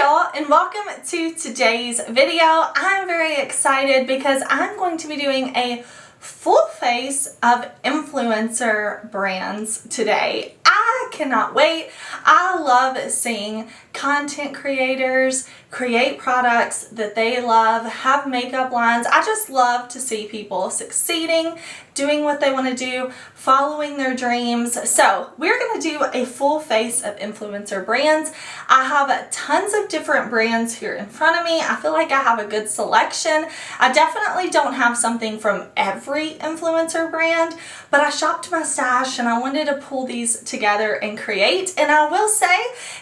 y'all, and welcome to today's video. I'm very excited because I'm going to be doing a full face of influencer brands today. I cannot wait. I love seeing content creators create products that they love, have makeup lines. I just love to see people succeeding, doing what they want to do, following their dreams. So we're going to do a full face of influencer brands. I have tons of different brands here in front of me. I feel like I have a good selection. I definitely don't have something from every influencer brand, but I shopped my stash and I wanted to pull these together and create. And I will say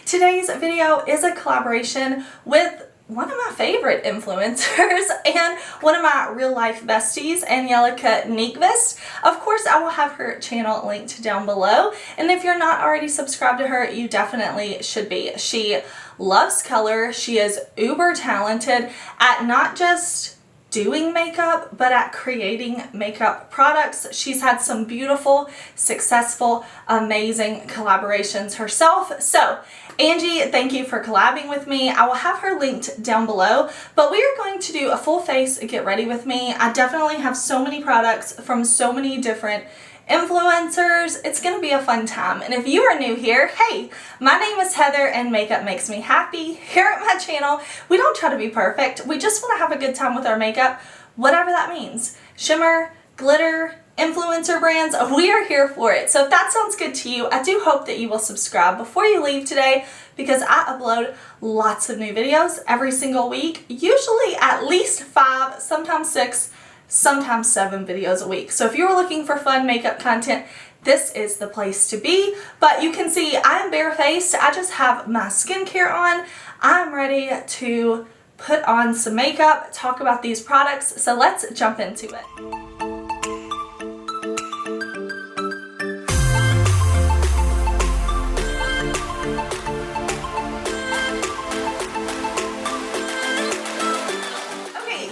today's video is a collaboration with one of my favorite influencers and one of my real life besties, Angelica Nyqvist. Of course, I will have her channel linked down below, and if you're not already subscribed to her, you definitely should be. She loves color. She is uber talented at not just doing makeup, but at creating makeup products. She's had some beautiful, successful, amazing collaborations herself. So Angie, thank you for collabing with me. I will have her linked down below, but we are going to do a full face get ready with me. I definitely have so many products from so many different influencers. It's gonna be a fun time. And if you are new here, hey, my name is Heather and makeup makes me happy. Here at my channel, we don't try to be perfect. We just want to have a good time with our makeup, whatever that means. Shimmer, glitter, influencer brands, we are here for it. So if that sounds good to you, I do hope that you will subscribe before you leave today, because I upload lots of new videos every single week, usually at least 5, sometimes 6, sometimes 7 videos a week. So if you're looking for fun makeup content, this is the place to be. But you can see I'm barefaced. I just have my skincare on. I'm ready to put on some makeup, talk about these products. So let's jump into it.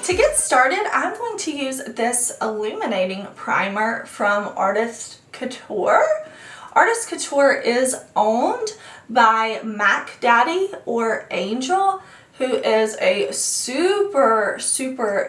To get started, I'm going to use this illuminating primer from Artist Couture. Artist Couture is owned by Mac Daddy or Angel, who is a super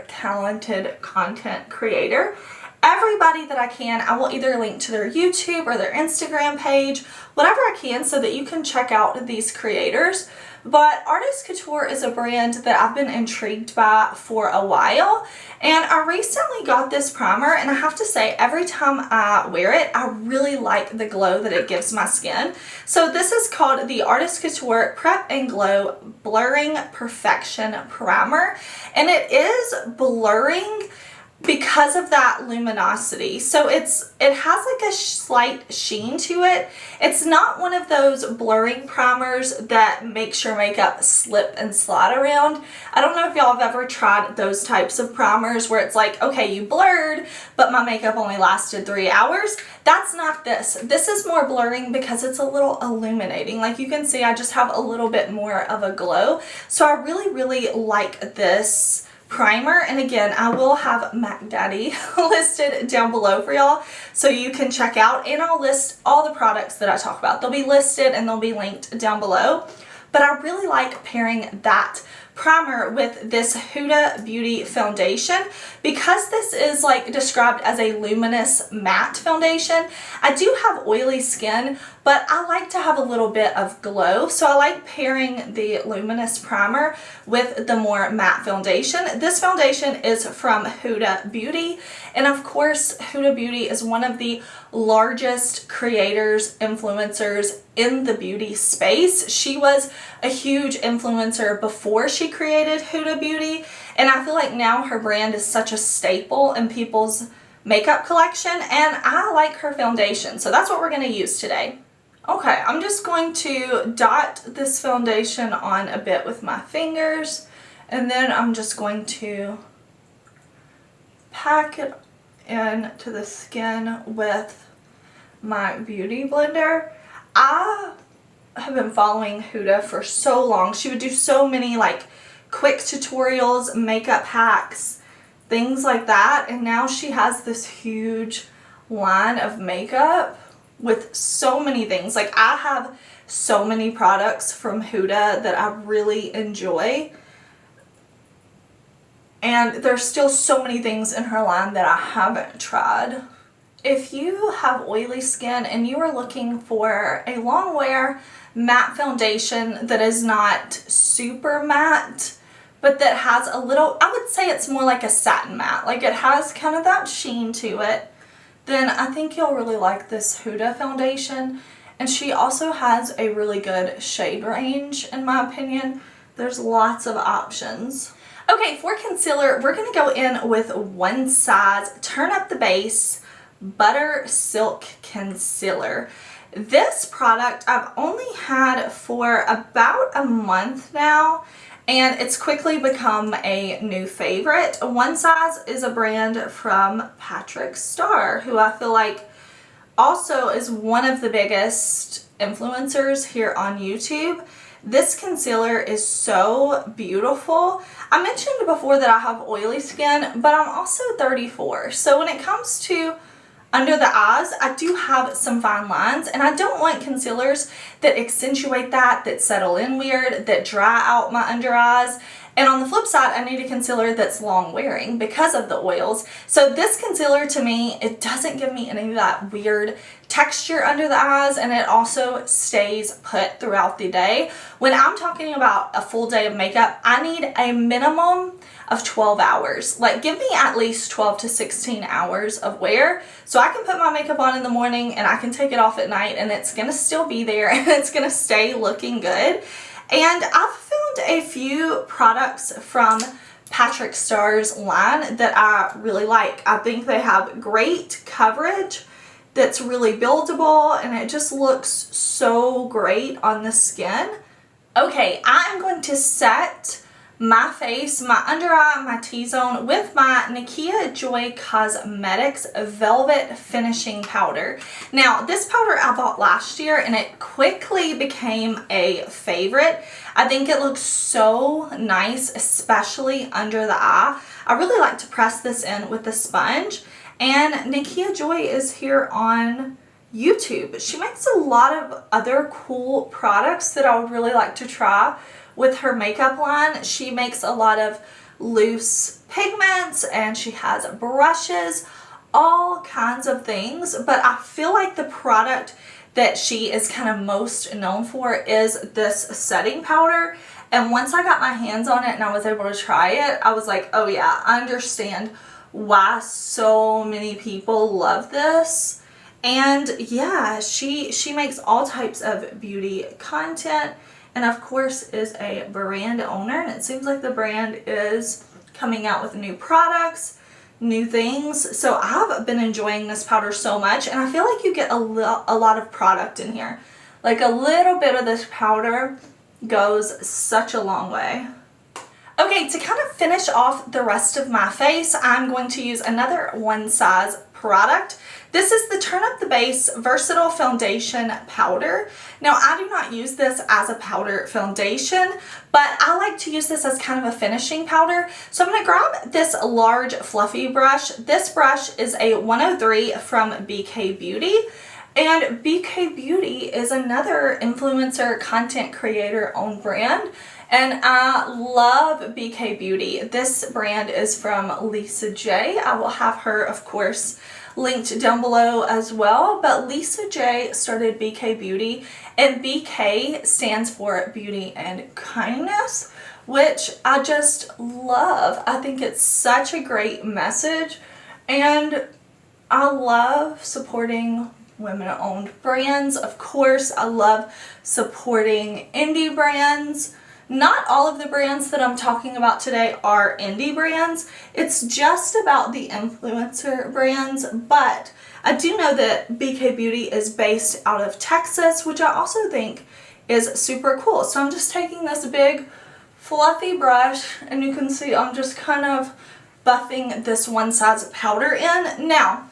talented content creator. Everybody that I can, I will either link to their YouTube or their Instagram page, whatever I can, so that you can check out these creators. But Artist Couture is a brand that I've been intrigued by for a while, and I recently got this primer, and I have to say, every time I wear it, I really like the glow that it gives my skin. So this is called the Artist Couture Prep and Glow Blurring Perfection Primer, and it is blurring because of that luminosity. So it has like a slight sheen to it. It's not one of those blurring primers that makes your makeup slip and slide around. I don't know if y'all have ever tried those types of primers where it's like, okay, you blurred, but my makeup only lasted 3 hours. That's not this. This is more blurring because it's a little illuminating. Like you can see, I just have a little bit more of a glow. So I really like this primer, and again, I will have Mac Daddy listed down below for y'all so you can check out, and I'll list all the products that I talk about. They'll be listed and they'll be linked down below. But I really like pairing that primer with this Huda Beauty foundation because this is like described as a luminous matte foundation. I do have oily skin, but I like to have a little bit of glow, so I like pairing the luminous primer with the more matte foundation. This foundation is from Huda Beauty, and of course Huda Beauty is one of the largest creators, influencers in the beauty space. She was a huge influencer before she created Huda Beauty, and I feel like now her brand is such a staple in people's makeup collection, and I like her foundation, so that's what we're going to use today. Okay, I'm just going to dot this foundation on a bit with my fingers, and then I'm just going to pack it into the skin with my beauty blender. I have been following Huda for so long. She would do so many like quick tutorials, makeup hacks, things like that, and now she has this huge line of makeup with so many things. Like I have so many products from Huda that I really enjoy. And there's still so many things in her line that I haven't tried. If you have oily skin and you are looking for a long wear matte foundation that is not super matte, but that has a little, I would say it's more like a satin matte, like it has kind of that sheen to it, then I think you'll really like this Huda foundation. And she also has a really good shade range, in my opinion. There's lots of options. Okay, for concealer, we're going to go in with One Size Turn Up the Base Butter Silk Concealer. This product I've only had for about a month now, and it's quickly become a new favorite. One Size is a brand from Patrick Starr, who I feel like also is one of the biggest influencers here on YouTube. This concealer is so beautiful. I mentioned before that I have oily skin, but I'm also 34. So when it comes to under the eyes, I do have some fine lines, and I don't want concealers that accentuate that settle in weird, that dry out my under eyes. And on the flip side, I need a concealer that's long wearing because of the oils. So this concealer, to me, it doesn't give me any of that weird texture under the eyes, and it also stays put throughout the day. When I'm talking about a full day of makeup, I need a minimum of 12 hours. Like, give me at least 12 to 16 hours of wear so I can put my makeup on in the morning and I can take it off at night and it's gonna still be there and it's gonna stay looking good. And I've found a few products from Patrick Starr's line that I really like. I think they have great coverage that's really buildable, and it just looks so great on the skin. Okay, I'm going to set my face, my under eye, my T-zone with my NIKKIA Joy Cosmetics Velvet Finishing Powder. Now, this powder I bought last year and it quickly became a favorite. I think it looks so nice, especially under the eye. I really like to press this in with a sponge, and NIKKIA Joy is here on YouTube. She makes a lot of other cool products that I would really like to try with her makeup line. She makes a lot of loose pigments and she has brushes, all kinds of things, but I feel like the product that she is kind of most known for is this setting powder. And once I got my hands on it and I was able to try it, I was like, oh yeah, I understand why so many people love this. And yeah, she makes all types of beauty content, and of course is a brand owner, and it seems like the brand is coming out with new products, new things. So I've been enjoying this powder so much, and I feel like you get a lot of product in here. Like a little bit of this powder goes such a long way. Okay, to kind of finish off the rest of my face, I'm going to use another One Size product. This is the Turn Up the Base Versatile Foundation Powder. Now, I do not use this as a powder foundation, but I like to use this as kind of a finishing powder. So I'm going to grab this large fluffy brush. This brush is a 103 from BK Beauty. And BK Beauty is another influencer content creator owned brand. And I love BK Beauty. This brand is from Lisa J. I will have her, of course, linked down below as well. But Lisa J started BK Beauty, and BK stands for Beauty and Kindness, which I just love. I think it's such a great message, and I love supporting women-owned brands. Of course, I love supporting indie brands. Not all of the brands that I'm talking about today are indie brands. It's just about the influencer brands, but I do know that BK Beauty is based out of Texas, which I also think is super cool. So I'm just taking this big fluffy brush, and you can see I'm just kind of buffing this One Size powder in. Now,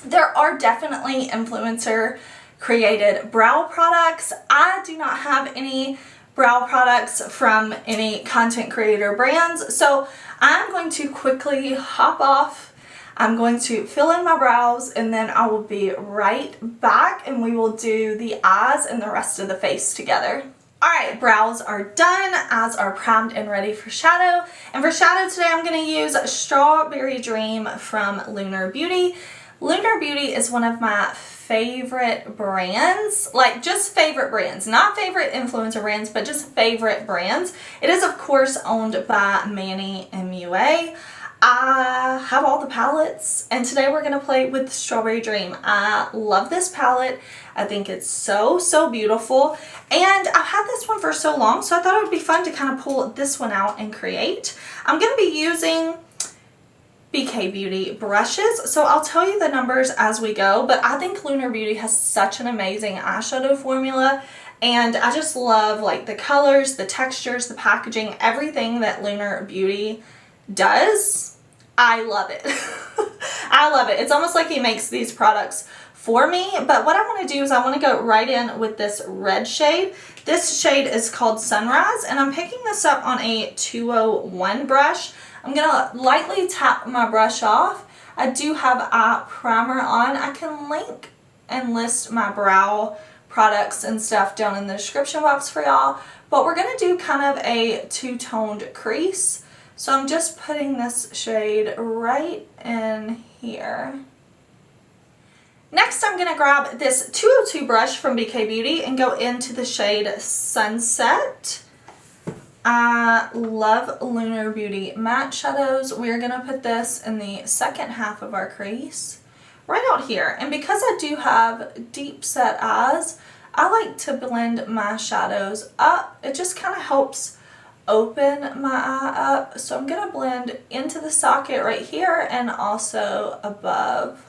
there are definitely influencer created brow products. I do not have any brow products from any content creator brands, so I'm going to quickly hop off I'm going to fill in my brows and then I will be right back and we will do the eyes and the rest of the face together. Alright, brows are done, eyes are primed and ready for shadow. And for shadow today I'm going to use Strawberry Dream from Lunar Beauty. Lunar Beauty is one of my favorite brands, like just favorite brands, not favorite influencer brands, but just favorite brands. It is of course owned by Manny MUA. I have all the palettes and today we're going to play with Strawberry Dream. I love this palette. I think it's so beautiful and I've had this one for so long, so I thought it would be fun to kind of pull this one out and create. I'm going to be using BK Beauty brushes, so I'll tell you the numbers as we go, but I think Lunar Beauty has such an amazing eyeshadow formula and I just love like the colors, the textures, the packaging, everything that Lunar Beauty does. I love it. I love it. It's almost like he makes these products for me, but what I want to do is I want to go right in with this red shade. This shade is called Sunrise and I'm picking this up on a 201 brush. I'm going to lightly tap my brush off. I do have eye primer on. I can link and list my brow products and stuff down in the description box for y'all, but we're going to do kind of a two-toned crease. So I'm just putting this shade right in here. Next I'm going to grab this 202 brush from BK Beauty and go into the shade Sunset. I love Lunar Beauty matte shadows. We're going to put this in the second half of our crease, right out here. And because I do have deep set eyes, I like to blend my shadows up. It just kind of helps open my eye up. So I'm going to blend into the socket right here and also above.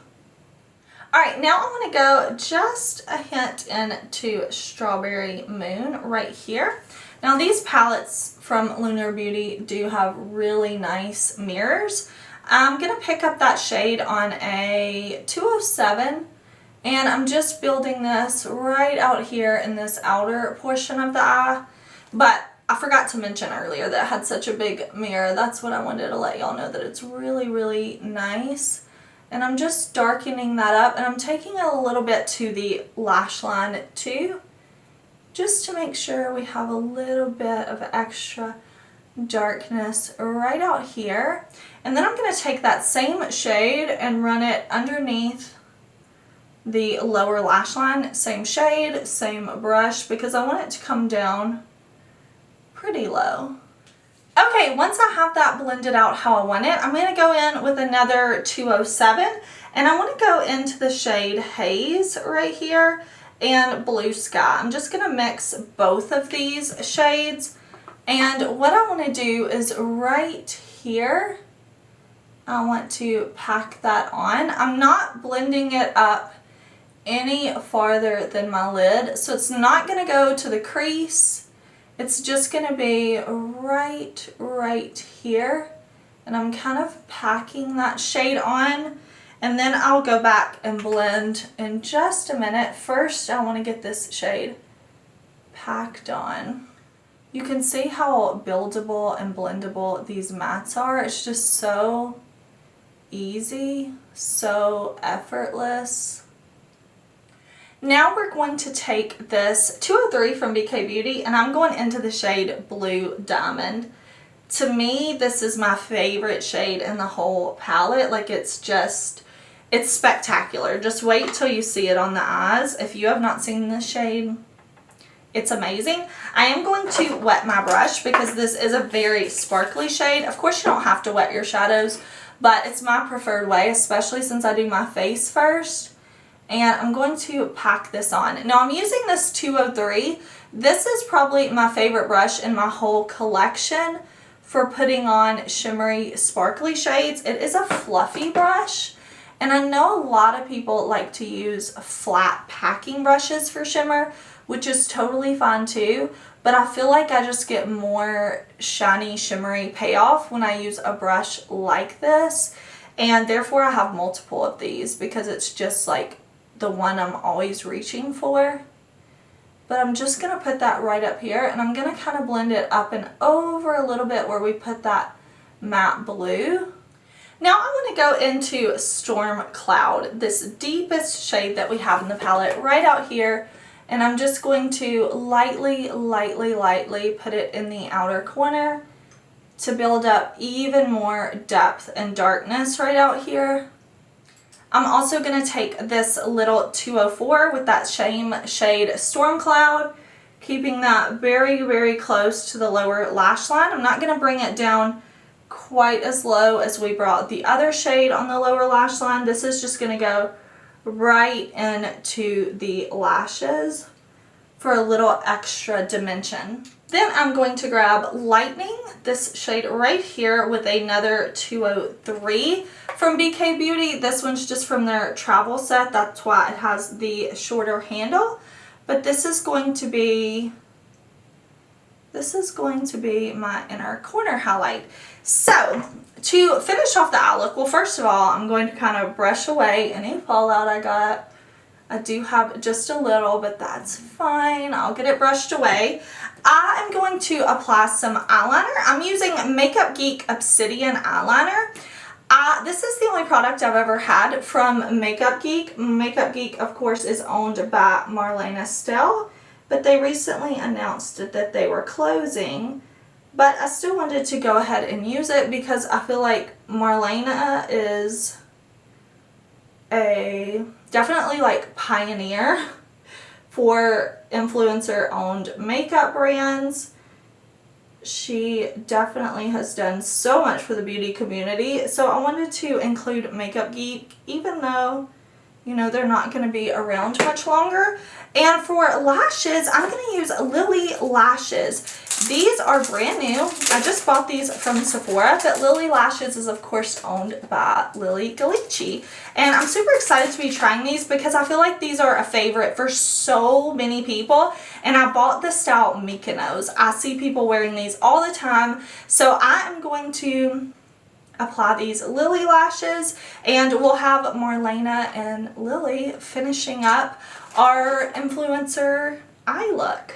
Alright, now I'm going to go just a hint into Strawberry Moon right here. Now these palettes from Lunar Beauty do have really nice mirrors. I'm going to pick up that shade on a 207 and I'm just building this right out here in this outer portion of the eye. But I forgot to mention earlier that it had such a big mirror. That's what I wanted to let y'all know, that it's really nice. And I'm just darkening that up and I'm taking it a little bit to the lash line too, just to make sure we have a little bit of extra darkness right out here. And then I'm going to take that same shade and run it underneath the lower lash line. Same shade, same brush, because I want it to come down pretty low. Okay, once I have that blended out how I want it, I'm going to go in with another 207 and I want to go into the shade Haze right here and Blue Sky. I'm just going to mix both of these shades, and what I want to do is right here, I want to pack that on. I'm not blending it up any farther than my lid, so it's not going to go to the crease. It's just going to be right here, and I'm kind of packing that shade on, and then I'll go back and blend in just a minute. First, I want to get this shade packed on. You can see how buildable and blendable these mattes are. It's just so easy, so effortless. Now we're going to take this 203 from BK Beauty and I'm going into the shade Blue Diamond. To me, this is my favorite shade in the whole palette. Like, it's spectacular. Just wait till you see it on the eyes. If you have not seen this shade, it's amazing. I am going to wet my brush because this is a very sparkly shade. Of course, you don't have to wet your shadows, but it's my preferred way, especially since I do my face first. And I'm going to pack this on. Now I'm using this 203. This is probably my favorite brush in my whole collection for putting on shimmery, sparkly shades. It is a fluffy brush, and I know a lot of people like to use flat packing brushes for shimmer, which is totally fine too, but I feel like I just get more shiny, shimmery payoff when I use a brush like this, and therefore I have multiple of these because it's just like the one I'm always reaching for. But I'm just going to put that right up here, and I'm going to kind of blend it up and over a little bit where we put that matte blue. Now I want to go into Storm Cloud, this deepest shade that we have in the palette right out here. And I'm just going to lightly put it in the outer corner to build up even more depth and darkness right out here. I'm also going to take this little 204 with that same shade Storm Cloud, keeping that very close to the lower lash line. I'm not going to bring it down quite as low as we brought the other shade on the lower lash line. This is just going to go right into the lashes for a little extra dimension. Then I'm going to grab Lightning, this shade right here, with another 203 from BK Beauty. This one's just from their travel set. That's why it has the shorter handle. But this is going to be my inner corner highlight. So to finish off the eye look, well, first of all, I'm going to kind of brush away any fallout I got. I do have just a little, but that's fine. I'll get it brushed away. I am going to apply some eyeliner. I'm using Makeup Geek Obsidian eyeliner. This is the only product I've ever had from Makeup Geek. Makeup Geek, of course, is owned by Marlene Estelle, but they recently announced that they were closing. But I still wanted to go ahead and use it because I feel like Marlene is a definitely like pioneer for influencer-owned makeup brands. She definitely has done so much for the beauty community. So I wanted to include Makeup Geek, even though, you know, they're not going to be around much longer. And for lashes, I'm going to use Lilly lashes. These are brand new. I just bought these from Sephora, but Lilly lashes is of course owned by Lily Gallici. And I'm super excited to be trying these because I feel like these are a favorite for so many people. And I bought the style MYKONOS. I see people wearing these all the time. So I am going to apply these Lilly lashes, and we'll have Marlena and Lily finishing up our influencer eye look.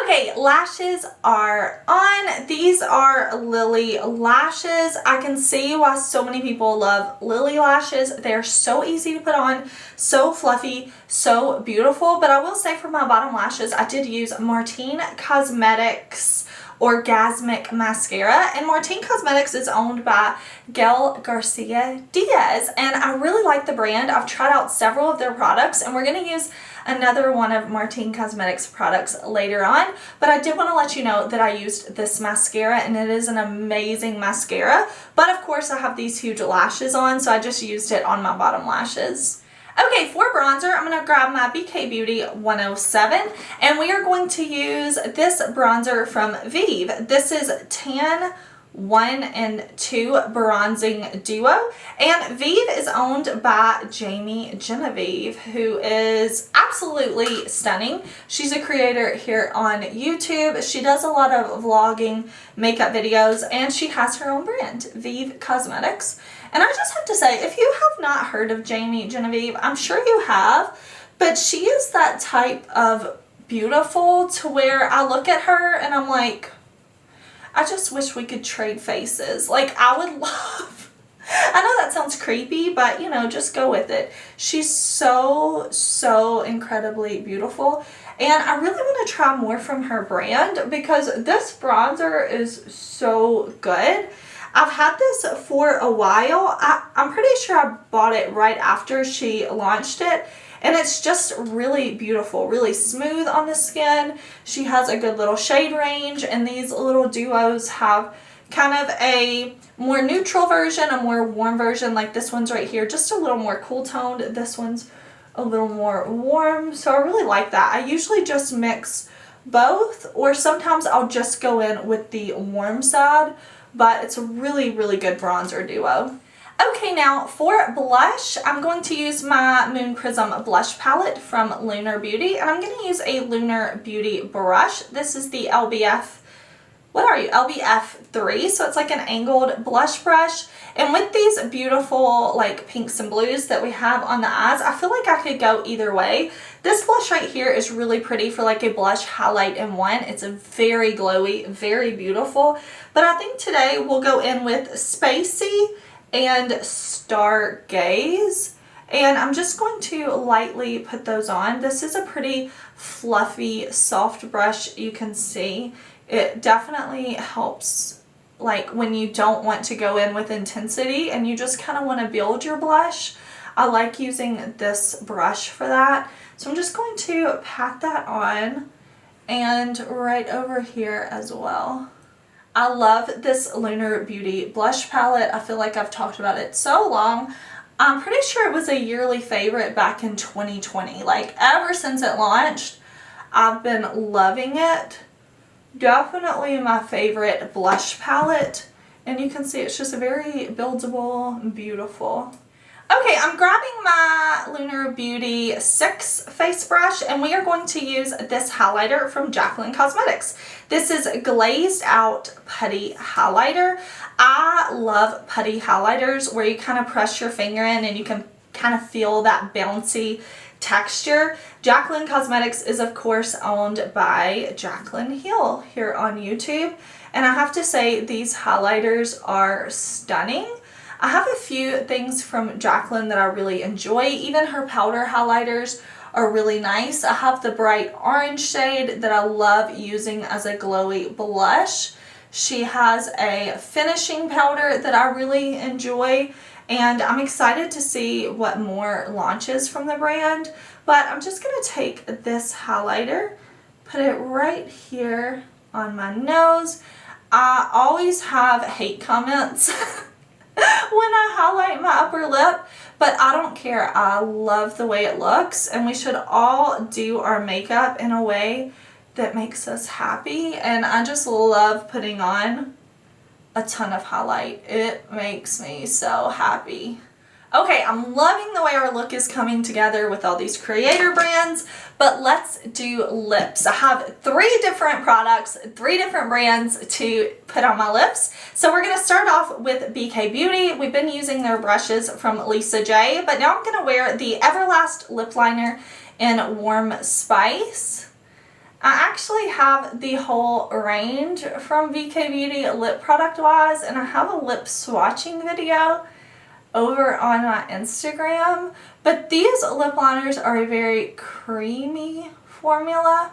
Okay, lashes are on. These are Lilly lashes. I can see why so many people love Lilly lashes. They're so easy to put on, so fluffy, so beautiful. But I will say for my bottom lashes, I did use Martine Cosmetics Orgasmic Mascara, and Martine Cosmetics is owned by Gail Garcia Diaz, and I really like the brand. I've tried out several of their products, and we're going to use another one of Martine Cosmetics products later on, but I did want to let you know that I used this mascara, and it is an amazing mascara. But of course I have these huge lashes on, so I just used it on my bottom lashes. Okay, for bronzer, I'm going to grab my BK Beauty 107, and we are going to use this bronzer from VIEVE. This is Tan 1 and 2 Bronzing Duo, and VIEVE is owned by Jamie Genevieve, who is absolutely stunning. She's a creator here on YouTube. She does a lot of vlogging, makeup videos, and she has her own brand, VIEVE Cosmetics. And I just have to say, if you have not heard of Jamie Genevieve, I'm sure you have, but she is that type of beautiful to where I look at her and I'm like, I just wish we could trade faces. Like, I would love, I know that sounds creepy, but you know, just go with it. She's so incredibly beautiful. And I really want to try more from her brand because this bronzer is so good. I've had this for a while. I'm pretty sure I bought it right after she launched it. And it's just really beautiful, really smooth on the skin. She has a good little shade range. And these little duos have kind of a more neutral version, a more warm version. Like this one's right here, just a little more cool toned. This one's a little more warm. So I really like that. I usually just mix both, or sometimes I'll just go in with the warm side. But it's a really good bronzer duo. Okay, now for blush, I'm going to use my Moon Prism blush palette from LUNAR Beauty, and I'm going to use a LUNAR Beauty brush. This is the LBF 3, so it's like an angled blush brush. And with these beautiful like pinks and blues that we have on the eyes, I feel like I could go either way. This blush right here is really pretty for like a blush highlight in one. It's a very glowy, very beautiful. But I think today we'll go in with Spacey and Stargaze. And I'm just going to lightly put those on. This is a pretty fluffy, soft brush, you can see. It definitely helps like when you don't want to go in with intensity and you just kind of want to build your blush. I like using this brush for that. So I'm just going to pat that on and right over here as well. I love this Lunar Beauty blush palette. I feel like I've talked about it so long. I'm pretty sure it was a yearly favorite back in 2020. Like ever since it launched, I've been loving it. Definitely my favorite blush palette. And you can see it's just very buildable, beautiful. Okay, I'm grabbing my Lunar Beauty 6 face brush and we are going to use this highlighter from JACLYN Cosmetics. This is Glazed Out Putty Highlighter. I love putty highlighters where you kind of press your finger in and you can kind of feel that bouncy texture. JACLYN Cosmetics is of course owned by Jaclyn Hill here on YouTube. And I have to say these highlighters are stunning. I have a few things from JACLYN that I really enjoy. Even her powder highlighters are really nice. I have the bright orange shade that I love using as a glowy blush. She has a finishing powder that I really enjoy, and I'm excited to see what more launches from the brand. But I'm just going to take this highlighter, put it right here on my nose. I always have hate comments when I highlight my upper lip, but I don't care. I love the way it looks, and we should all do our makeup in a way that makes us happy. And I just love putting on a ton of highlight. It makes me so happy. Okay, I'm loving the way our look is coming together with all these creator brands, but let's do lips. I have 3 different products, 3 different brands to put on my lips. So we're gonna start off with BK Beauty. We've been using their brushes from Lisa J, but now I'm gonna wear the EVERLAST lip liner in Warm Spice. I actually have the whole range from BK Beauty lip product wise, and I have a lip swatching video over on my Instagram, but these lip liners are a very creamy formula,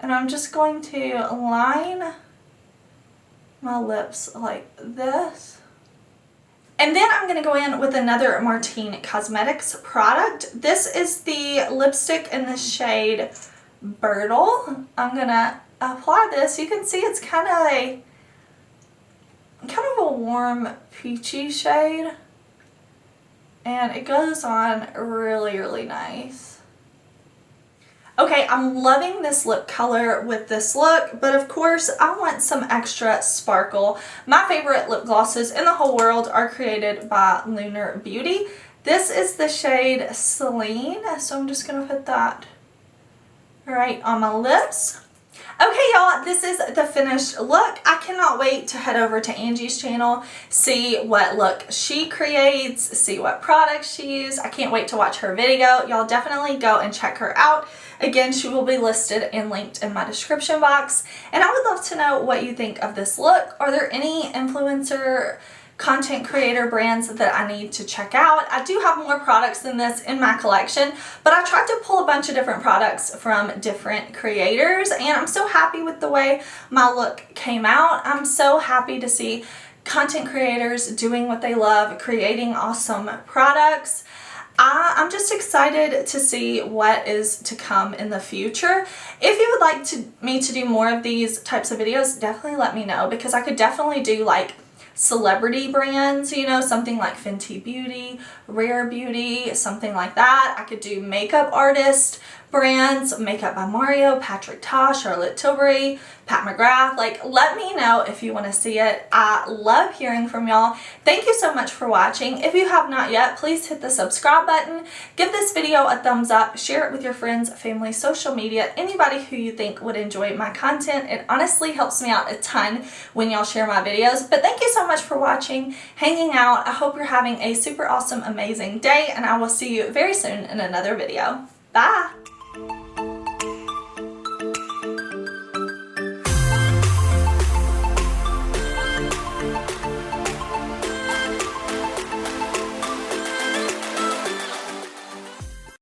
and I'm just going to line my lips like this. And then I'm going to go in with another Martine Cosmetics product. This is the lipstick in the shade BERTILLE. I'm going to apply this. You can see it's kind of a warm peachy shade. And it goes on really, really nice. Okay, I'm loving this lip color with this look, but of course I want some extra sparkle. My favorite lip glosses in the whole world are created by Lunar Beauty. This is the shade SELENE, so I'm just going to put that right on my lips. Okay, y'all, this is the finished look. I cannot wait to head over to Angie's channel, see what look she creates, see what products she uses. I can't wait to watch her video. Y'all definitely go and check her out. Again, she will be listed and linked in my description box. And I would love to know what you think of this look. Are there any influencer content creator brands that I need to check out? I do have more products than this in my collection, but I tried to pull a bunch of different products from different creators, and I'm so happy with the way my look came out. I'm so happy to see content creators doing what they love, creating awesome products. I'm just excited to see what is to come in the future. If you would like me to do more of these types of videos, definitely let me know, because I could definitely do like celebrity brands, you know, something like Fenty Beauty, Rare Beauty, something like that. I could do makeup artist brands, Makeup by Mario, Patrick Ta, Charlotte Tilbury, Pat McGrath. Like, let me know if you want to see it. I love hearing from y'all. Thank you so much for watching. If you have not yet, please hit the subscribe button. Give this video a thumbs up. Share it with your friends, family, social media, anybody who you think would enjoy my content. It honestly helps me out a ton when y'all share my videos. But thank you so much for watching, hanging out. I hope you're having a super awesome, amazing day, and I will see you very soon in another video. Bye!